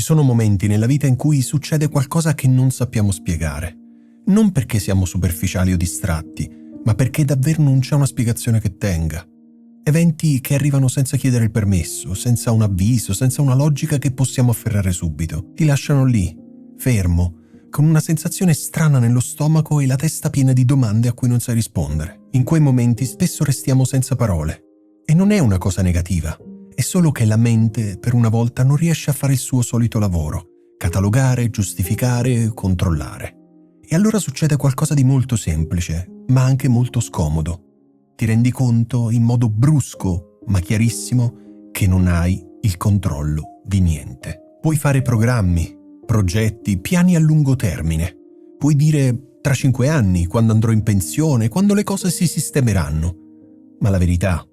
sono momenti nella vita in cui succede qualcosa che non sappiamo spiegare. Non perché siamo superficiali o distratti, ma perché davvero non c'è una spiegazione che tenga. Eventi che arrivano senza chiedere il permesso, senza un avviso, senza una logica che possiamo afferrare subito. Ti lasciano lì, fermo, con una sensazione strana nello stomaco e la testa piena di domande a cui non sai rispondere. In quei momenti spesso restiamo senza parole. E non è una cosa negativa, è solo che la mente, per una volta, non riesce a fare il suo solito lavoro: catalogare, giustificare, controllare. E allora succede qualcosa di molto semplice, ma anche molto scomodo. Ti rendi conto, in modo brusco, ma chiarissimo, che non hai il controllo di niente. Puoi fare programmi, progetti, piani a lungo termine. Puoi dire: tra 5 anni, quando andrò in pensione, quando le cose si sistemeranno. Ma la verità,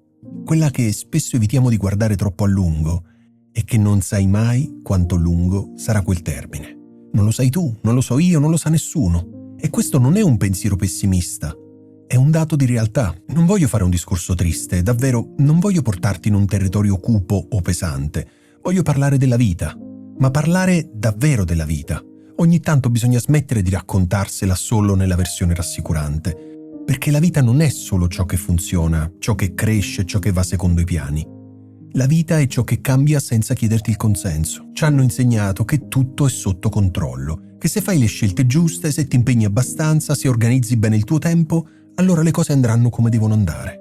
quella che spesso evitiamo di guardare troppo a lungo, è che non sai mai quanto lungo sarà quel termine. Non lo sai tu, non lo so io, non lo sa nessuno. E questo non è un pensiero pessimista, è un dato di realtà. Non voglio fare un discorso triste, davvero, non voglio portarti in un territorio cupo o pesante. Voglio parlare della vita, ma parlare davvero della vita. Ogni tanto bisogna smettere di raccontarsela solo nella versione rassicurante, perché la vita non è solo ciò che funziona, ciò che cresce, ciò che va secondo i piani. La vita è ciò che cambia senza chiederti il consenso. Ci hanno insegnato che tutto è sotto controllo, che se fai le scelte giuste, se ti impegni abbastanza, se organizzi bene il tuo tempo, allora le cose andranno come devono andare.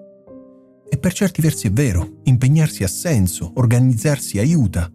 E per certi versi è vero, impegnarsi ha senso, organizzarsi aiuta,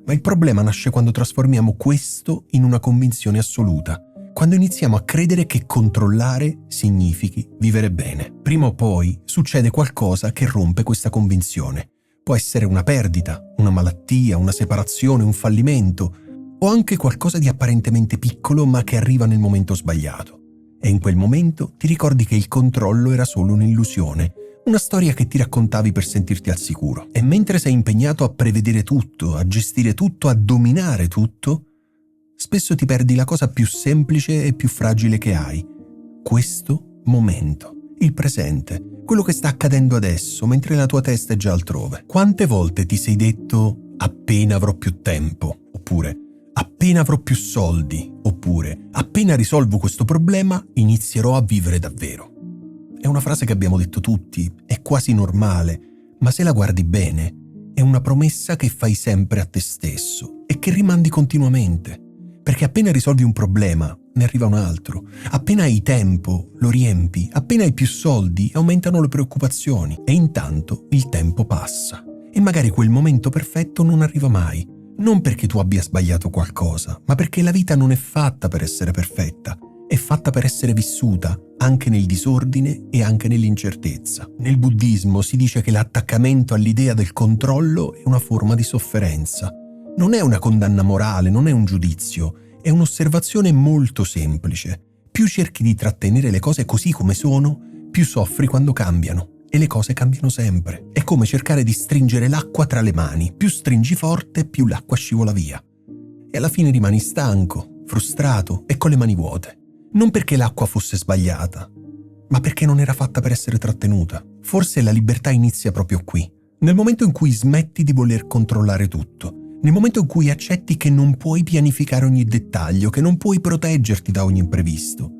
ma il problema nasce quando trasformiamo questo in una convinzione assoluta, quando iniziamo a credere che controllare significhi vivere bene. Prima o poi succede qualcosa che rompe questa convinzione. Può essere una perdita, una malattia, una separazione, un fallimento, o anche qualcosa di apparentemente piccolo ma che arriva nel momento sbagliato. E in quel momento ti ricordi che il controllo era solo un'illusione, una storia che ti raccontavi per sentirti al sicuro. E mentre sei impegnato a prevedere tutto, a gestire tutto, a dominare tutto, spesso ti perdi la cosa più semplice e più fragile che hai: questo momento, il presente, quello che sta accadendo adesso, mentre la tua testa è già altrove. Quante volte ti sei detto: appena avrò più tempo, oppure appena avrò più soldi, oppure appena risolvo questo problema inizierò a vivere davvero? È una frase che abbiamo detto tutti, è quasi normale, ma se la guardi bene, è una promessa che fai sempre a te stesso e che rimandi continuamente. Perché appena risolvi un problema, ne arriva un altro. Appena hai tempo, lo riempi. Appena hai più soldi, aumentano le preoccupazioni. E intanto il tempo passa. E magari quel momento perfetto non arriva mai. Non perché tu abbia sbagliato qualcosa, ma perché la vita non è fatta per essere perfetta. È fatta per essere vissuta, anche nel disordine e anche nell'incertezza. Nel buddismo si dice che l'attaccamento all'idea del controllo è una forma di sofferenza. Non è una condanna morale, non è un giudizio, è un'osservazione molto semplice. Più cerchi di trattenere le cose così come sono, più soffri quando cambiano. E le cose cambiano sempre. È come cercare di stringere l'acqua tra le mani. Più stringi forte, più l'acqua scivola via. E alla fine rimani stanco, frustrato e con le mani vuote. Non perché l'acqua fosse sbagliata, ma perché non era fatta per essere trattenuta. Forse la libertà inizia proprio qui, nel momento in cui smetti di voler controllare tutto, nel momento in cui accetti che non puoi pianificare ogni dettaglio, che non puoi proteggerti da ogni imprevisto.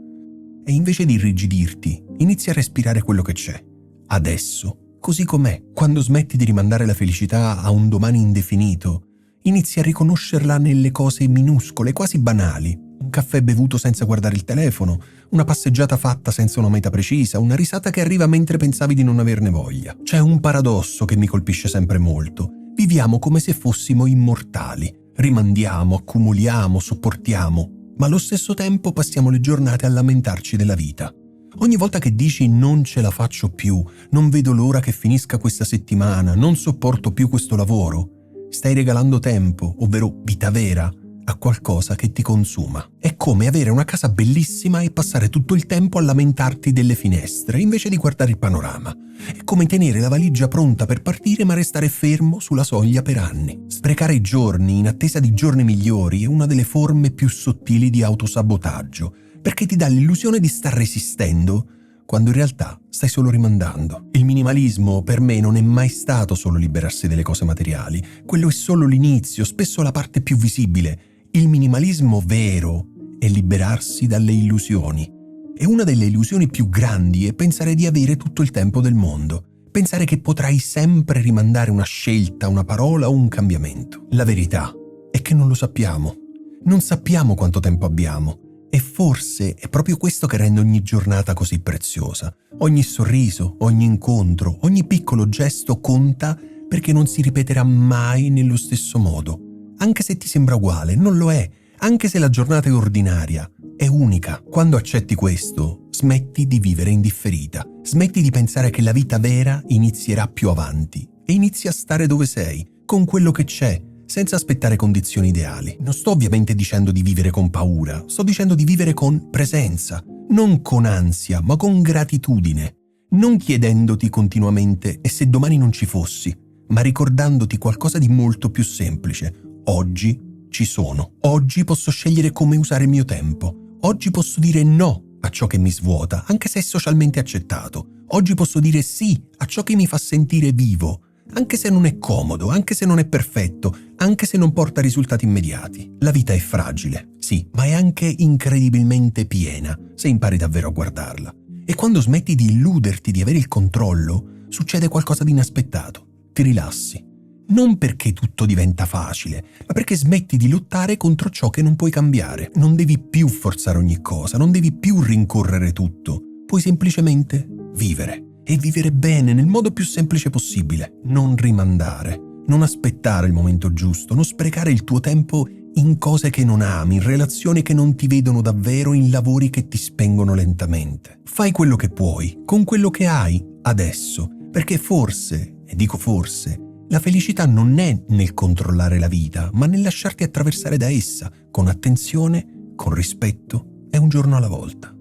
E invece di irrigidirti, inizi a respirare quello che c'è, adesso, così com'è. Quando smetti di rimandare la felicità a un domani indefinito, inizi a riconoscerla nelle cose minuscole, quasi banali. Un caffè bevuto senza guardare il telefono, una passeggiata fatta senza una meta precisa, una risata che arriva mentre pensavi di non averne voglia. C'è un paradosso che mi colpisce sempre molto. Viviamo come se fossimo immortali. Rimandiamo, accumuliamo, sopportiamo, ma allo stesso tempo passiamo le giornate a lamentarci della vita. Ogni volta che dici non ce la faccio più, non vedo l'ora che finisca questa settimana, non sopporto più questo lavoro, stai regalando tempo, ovvero vita vera, a qualcosa che ti consuma. È come avere una casa bellissima e passare tutto il tempo a lamentarti delle finestre invece di guardare il panorama. È come tenere la valigia pronta per partire ma restare fermo sulla soglia per anni. Sprecare i giorni in attesa di giorni migliori è una delle forme più sottili di autosabotaggio, perché ti dà l'illusione di star resistendo, quando in realtà stai solo rimandando. Il minimalismo per me non è mai stato solo liberarsi delle cose materiali, quello è solo l'inizio, spesso la parte più visibile. Il minimalismo vero è liberarsi dalle illusioni. E una delle illusioni più grandi è pensare di avere tutto il tempo del mondo, pensare che potrai sempre rimandare una scelta, una parola o un cambiamento. La verità è che non lo sappiamo. Non sappiamo quanto tempo abbiamo. E forse è proprio questo che rende ogni giornata così preziosa. Ogni sorriso, ogni incontro, ogni piccolo gesto conta perché non si ripeterà mai nello stesso modo. Anche se ti sembra uguale, non lo è. Anche se la giornata è ordinaria, è unica. Quando accetti questo, smetti di vivere indifferita. Smetti di pensare che la vita vera inizierà più avanti e inizi a stare dove sei, con quello che c'è, senza aspettare condizioni ideali. Non sto ovviamente dicendo di vivere con paura, sto dicendo di vivere con presenza, non con ansia, ma con gratitudine, non chiedendoti continuamente «e se domani non ci fossi?», ma ricordandoti qualcosa di molto più semplice. Oggi ci sono. Oggi posso scegliere come usare il mio tempo. Oggi posso dire no a ciò che mi svuota, anche se è socialmente accettato. Oggi posso dire sì a ciò che mi fa sentire vivo, anche se non è comodo, anche se non è perfetto, anche se non porta risultati immediati. La vita è fragile, sì, ma è anche incredibilmente piena, se impari davvero a guardarla. E quando smetti di illuderti di avere il controllo, succede qualcosa di inaspettato. Ti rilassi. Non perché tutto diventa facile, ma perché smetti di lottare contro ciò che non puoi cambiare. Non devi più forzare ogni cosa, non devi più rincorrere tutto. Puoi semplicemente vivere. E vivere bene nel modo più semplice possibile. Non rimandare, non aspettare il momento giusto, non sprecare il tuo tempo in cose che non ami, in relazioni che non ti vedono davvero, in lavori che ti spengono lentamente. Fai quello che puoi, con quello che hai, adesso, perché forse, e dico forse, la felicità non è nel controllare la vita, ma nel lasciarti attraversare da essa, con attenzione, con rispetto e un giorno alla volta.